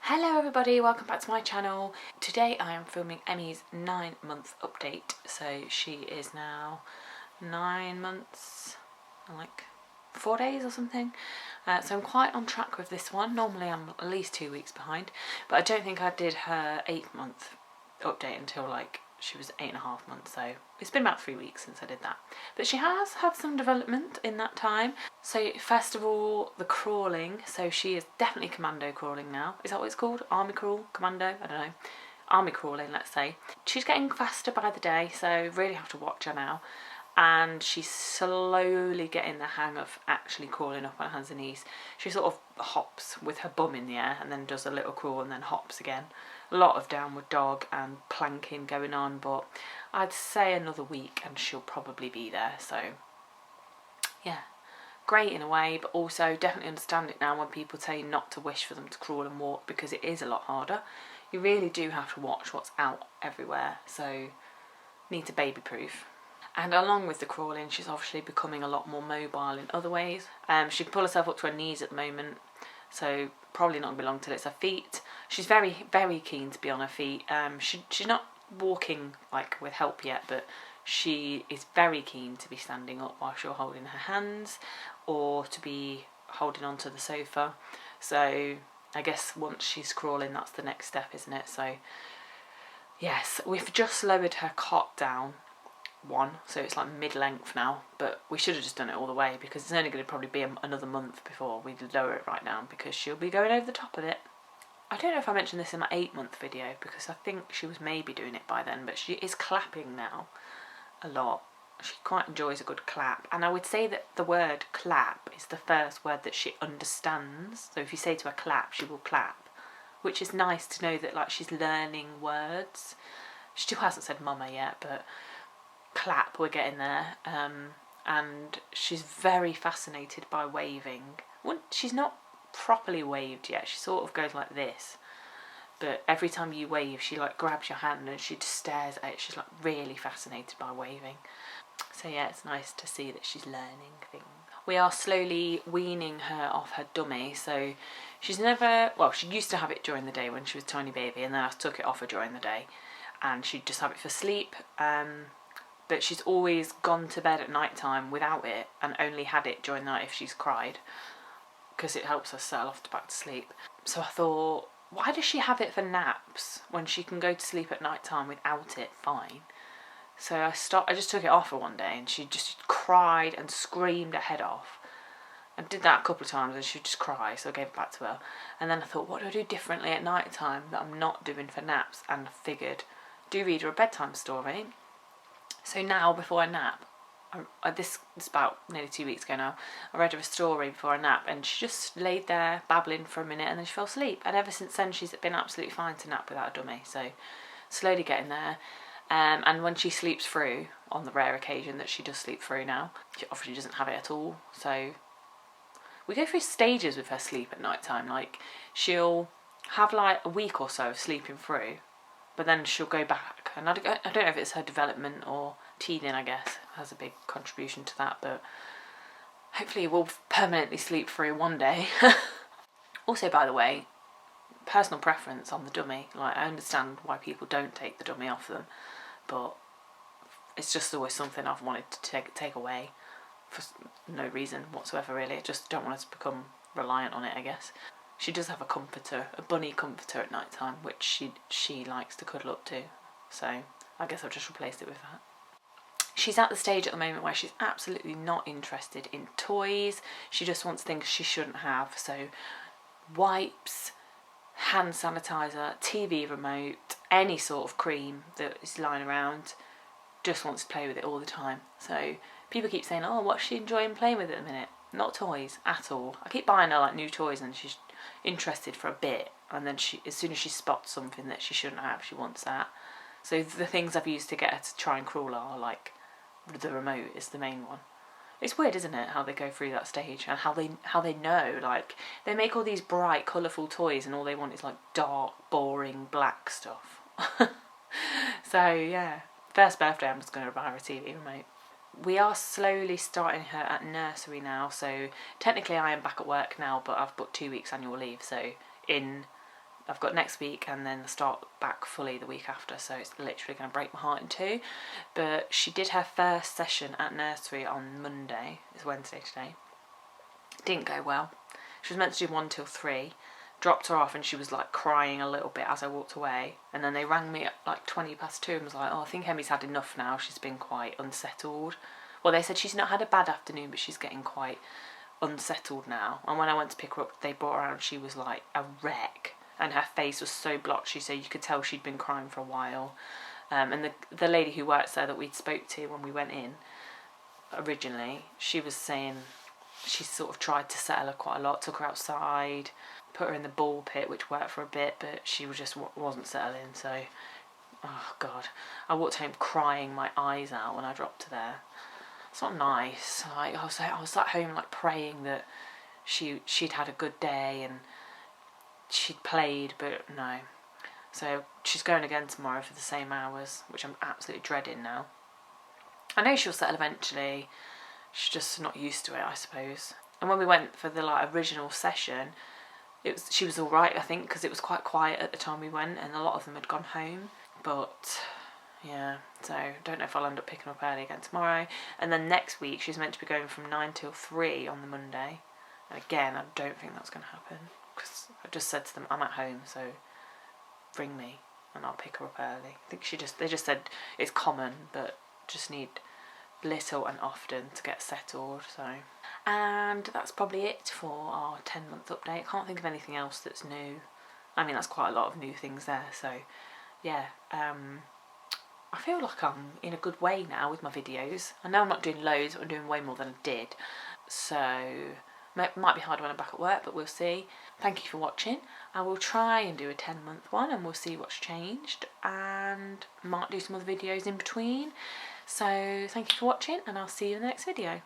Hello everybody, welcome back to my channel. Today I am filming Emmy's 9-month update. So she is now 9 months and like 4 days or something. So I'm quite on track with this one. Normally I'm at least 2 weeks behind, but I don't think I did her 8th-month update until like she was 8.5 months, so it's been about 3 weeks since I did that. But she has had some development in that time. So first of all, the crawling. So she is definitely commando crawling now. Is that what it's called? Army crawl? Commando? I don't know. Army crawling, let's say. She's getting faster by the day, so really have to watch her now. And she's slowly getting the hang of actually crawling up on her hands and knees. She sort of hops with her bum in the air and then does a little crawl and then hops again. A lot of downward dog and planking going on, but I'd say another week and she'll probably be there. So yeah, great in a way, but also definitely understand it now when people tell you not to wish for them to crawl and walk, because it is a lot harder. You really do have to watch what's out everywhere, so need to baby proof. And along with the crawling, she's obviously becoming a lot more mobile in other ways. She can pull herself up to her knees at the moment, so probably not going to be long till it's her feet. She's very, very keen to be on her feet. She's not walking like with help yet, but she is very keen to be standing up while she's holding her hands, or to be holding onto the sofa. So I guess once she's crawling, that's the next step, isn't it? So yes, we've just lowered her cot down one, so it's like mid-length now, but we should have just done it all the way because it's only going to probably be another month before we lower it right now, because she'll be going over the top of it. I don't know if I mentioned this in my 8-month video, because I think she was maybe doing it by then, but she is clapping now a lot. She quite enjoys a good clap, and I would say that the word clap is the first word that she understands. So if you say to her clap, she will clap, which is nice to know that like she's learning words. She still hasn't said mama yet, but clap, we're getting there. And she's very fascinated by waving. Well, she's not properly waved yet, she sort of goes like this, but every time you wave she like grabs your hand and she just stares at it. She's like really fascinated by waving. So yeah, it's nice to see that she's learning things. We are slowly weaning her off her dummy, so she's never, well, she used to have it during the day when she was a tiny baby, and then I took it off her during the day and she'd just have it for sleep. But she's always gone to bed at night time without it and only had it during the night if she's cried, because it helps her settle off back to sleep. So I thought, why does she have it for naps when she can go to sleep at night time without it fine? So I just took it off her one day and she just cried and screamed her head off. I did that a couple of times and she'd just cry, so I gave it back to her. And then I thought, what do I do differently at night time that I'm not doing for naps? And I figured, do read her a bedtime story. So now, before I nap, this is about nearly 2 weeks ago now, I read her a story before I nap, and she just laid there babbling for a minute and then she fell asleep. And ever since then she's been absolutely fine to nap without a dummy, so slowly getting there. And when she sleeps through, on the rare occasion that she does sleep through now, she obviously doesn't have it at all. So we go through stages with her sleep at night time. Like, she'll have like a week or so of sleeping through, but then she'll go back, and I don't know if it's her development or teething, I guess, has a big contribution to that, but hopefully we'll permanently sleep through one day. Also, by the way, personal preference on the dummy. Like, I understand why people don't take the dummy off them, but it's just always something I've wanted to take away for no reason whatsoever, really. I just don't want us to become reliant on it, I guess. She does have a comforter, a bunny comforter at night time, which she likes to cuddle up to, so I guess I'll just replace it with that. She's at the stage at the moment where she's absolutely not interested in toys. She just wants things she shouldn't have, so wipes, hand sanitizer, TV remote, any sort of cream that is lying around, just wants to play with it all the time. So people keep saying, oh, what's she enjoying playing with at the minute? Not toys at all. I keep buying her like new toys and she's interested for a bit, and then as soon as she spots something that she shouldn't have, she wants that. So the things I've used to get her to try and crawl are like, the remote is the main one. It's weird, isn't it, how they go through that stage and how they know. Like, they make all these bright, colourful toys and all they want is like dark, boring, black stuff. So yeah, first birthday I'm just going to buy her a TV remote. We are slowly starting her at nursery now, so technically I am back at work now, but I've booked 2 weeks annual leave, so in I've got next week and then the start back fully the week after, so it's literally going to break my heart in two. But she did her first session at nursery on Monday. It's Wednesday today. Didn't go well. She was meant to do 1 till 3. Dropped her off and she was like crying a little bit as I walked away, and then they rang me at like 20 past 2 and was like, oh, I think Emmy's had enough now, she's been quite unsettled. Well, they said she's not had a bad afternoon, but she's getting quite unsettled now. And when I went to pick her up, they brought her out and she was like a wreck, and her face was so blotchy, so you could tell she'd been crying for a while. And the lady who works there that we'd spoke to when we went in originally, she was saying she sort of tried to settle her quite a lot, took her outside, put her in the ball pit, which worked for a bit, but she just wasn't settling. So, oh God, I walked home crying my eyes out when I dropped her there. It's not nice. Like I was at home like praying that she'd had a good day and she'd played, but no. So she's going again tomorrow for the same hours, which I'm absolutely dreading now. I know she'll settle eventually. She's just not used to it, I suppose. And when we went for the like original session, she was all right, I think, because it was quite quiet at the time we went, and a lot of them had gone home. But yeah, so don't know if I'll end up picking up early again tomorrow. And then next week she's meant to be going from 9 till 3 on the Monday. And again, I don't think that's going to happen, because I just said to them, I'm at home, so ring me and I'll pick her up early. I think they just said it's common, but just need little and often to get settled. So, and that's probably it for our 10-month update. I can't think of anything else that's new. I mean, that's quite a lot of new things there. So yeah, I feel like I'm in a good way now with my videos. I know I'm not doing loads, but I'm doing way more than I did. So it might be hard when I'm back at work, but we'll see. Thank you for watching. I will try and do a 10-month one and we'll see what's changed, and might do some other videos in between. So thank you for watching, and I'll see you in the next video.